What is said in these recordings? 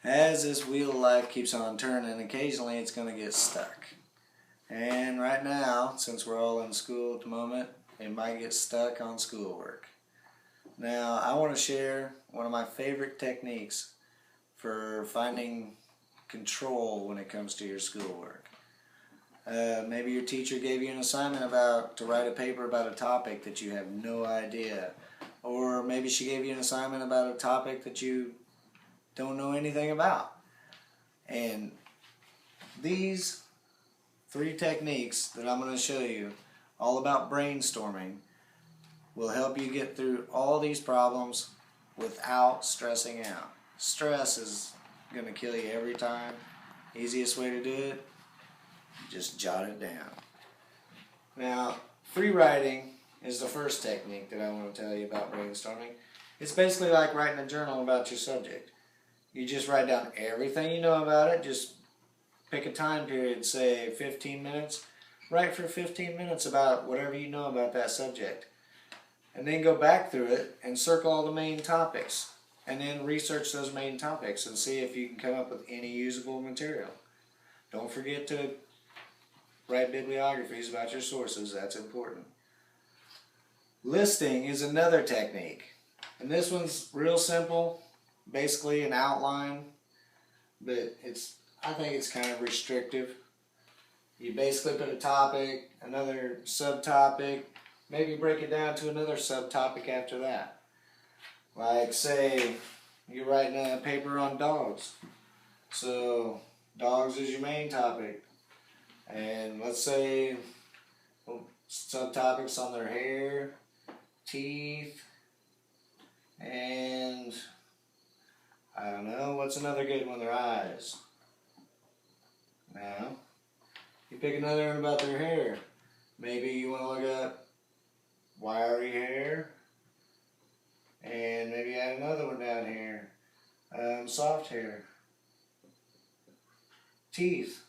As this wheel of life keeps on turning, occasionally it's going to get stuck. And right now, since we're all in school at the moment, it might get stuck on schoolwork. Now, I want to share one of my favorite techniques for finding control when it comes to your schoolwork. Maybe your teacher gave you an assignment to write a paper about a topic that you have no idea. Or maybe she gave you an assignment about a topic that you don't know anything about. And these 3 techniques that I'm going to show you, all about brainstorming, will help you get through all these problems without stressing out. Stress is going to kill you every time. Easiest way to do it, just jot it down. Now, free writing is the first technique that I want to tell you about brainstorming. It's basically like writing a journal about your subject. You just write down everything you know about it. Just pick a time period, say 15 minutes. Write for 15 minutes about whatever you know about that subject. And then go back through it and circle all the main topics. And then research those main topics and see if you can come up with any usable material. Don't forget to write bibliographies about your sources. That's important. Listing is another technique. And this one's real simple. Basically an outline, but I think it's kind of restrictive. You basically put a topic, another subtopic, maybe break it down to another subtopic after that. Like say you're writing a paper on dogs. So dogs is your main topic. And let's say subtopics on their hair, teeth, and I don't know, what's another good one? Their eyes. Now, you pick another one about their hair. Maybe you want to look up wiry hair, and maybe add another one down here. Soft hair. Teeth.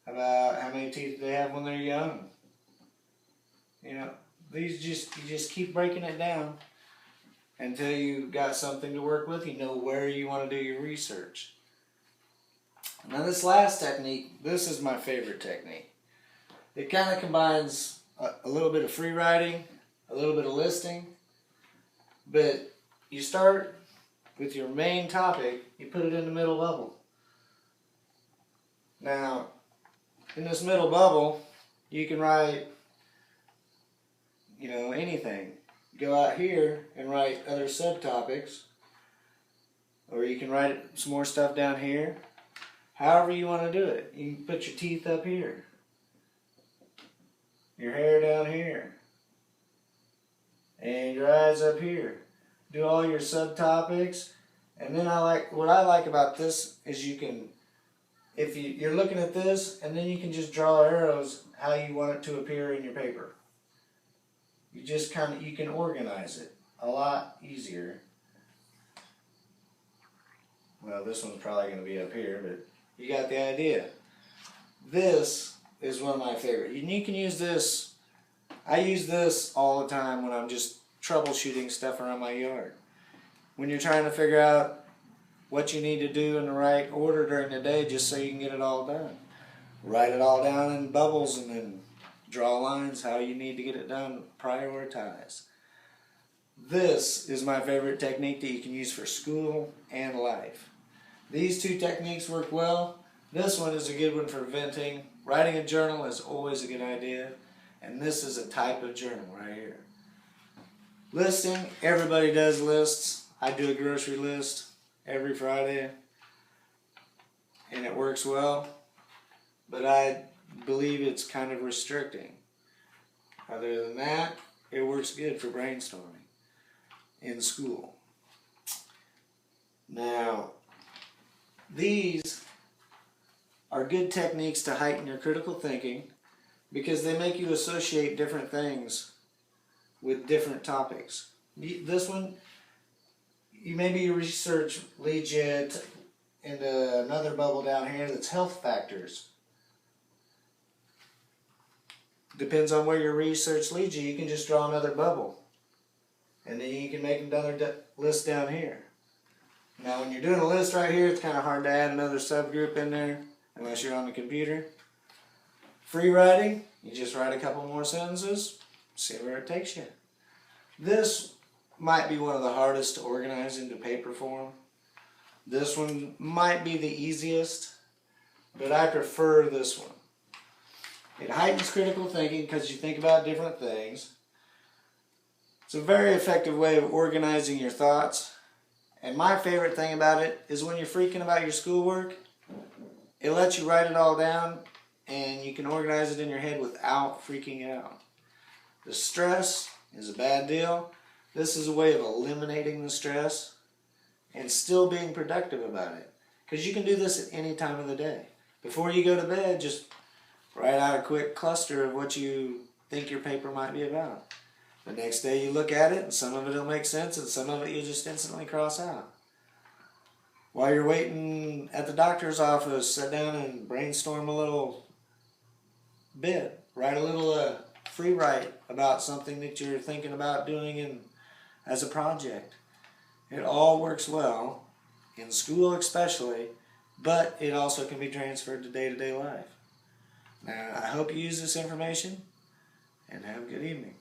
About how many teeth do they have when they're young? You know, you just keep breaking it down until you got something to work with. You know where you want to do your research. Now this last technique, this is my favorite technique. It kind of combines a little bit of free writing, a little bit of listing, but you start with your main topic, you put it in the middle bubble. Now, in this middle bubble, you can write, anything. Go out here and write other subtopics, or you can write some more stuff down here. However you want to do it. You can put your teeth up here, your hair down here, and your eyes up here. Do all your subtopics, and then what I like about this is you can, if you're looking at this, and then you can just draw arrows how you want it to appear in your paper. You can organize it a lot easier. Well, this one's probably going to be up here, but you got the idea. This is one of my favorite. And you can use this. I use this all the time when I'm just troubleshooting stuff around my yard. When you're trying to figure out what you need to do in the right order during the day just so you can get it all done. Write it all down in bubbles and then draw lines how you need to get it done. Prioritize. This is my favorite technique that you can use for school and life. These 2 techniques work well. This one is a good one for venting. Writing a journal is always a good idea. And this is a type of journal right here. Listing, everybody does lists. I do a grocery list every Friday, and it works well, but I believe it's kind of restricting. Other than that, it works good for brainstorming in school. Now, these are good techniques to heighten your critical thinking because they make you associate different things with different topics. This one, maybe your research leads you into another bubble down here that's health factors. Depends on where your research leads you. You can just draw another bubble. And then you can make another list down here. Now when you're doing a list right here, it's kind of hard to add another subgroup in there unless you're on the computer. Free writing, you just write a couple more sentences, see where it takes you. This might be one of the hardest to organize into paper form. This one might be the easiest, but I prefer this one. It heightens critical thinking because you think about different things. It's a very effective way of organizing your thoughts. And my favorite thing about it is when you're freaking about your schoolwork, it lets you write it all down and you can organize it in your head without freaking out. The stress is a bad deal. This is a way of eliminating the stress and still being productive about it. Because you can do this at any time of the day. Before you go to bed, just write out a quick cluster of what you think your paper might be about. The next day you look at it and some of it will make sense and some of it you'll just instantly cross out. While you're waiting at the doctor's office, sit down and brainstorm a little bit. Write a little free write about something that you're thinking about doing as a project. It all works well, in school especially, but it also can be transferred to day-to-day life. Now, I hope you use this information, and have a good evening.